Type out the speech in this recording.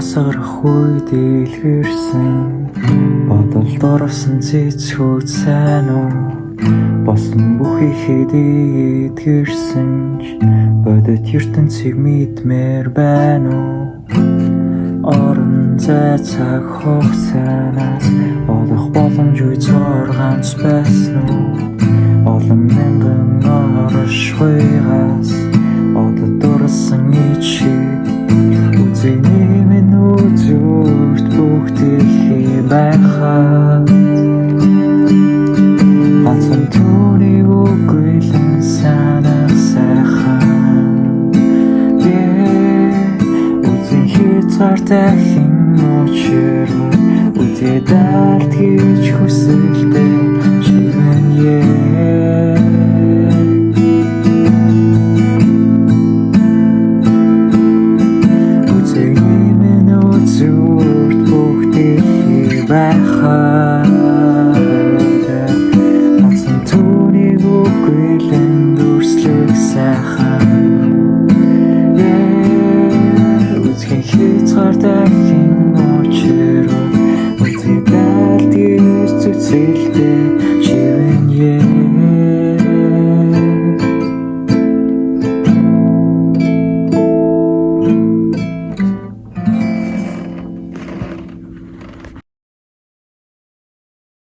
Асгарах үед илгэрсэн бодолд орсон цэцгүүд сайн уу босон бүхийхэд идгэрсэн ч бодит ертөнцийг мэдмээр байна уу орон зай цаг хугацаанаас олох боломжгүй зор ганц байсан уу олон мянган оршихуйгаас одод дурлсан ичиг үзэний минь үзүүрт бүх дэлхий байхад ганцхан түүний үгүйлэн санах сайхан үзэн хязгаартай хэн учирвал үдээ дарт гэж хүсэлтэй чимэн байхад ганцхан түүнийг үгүйлэн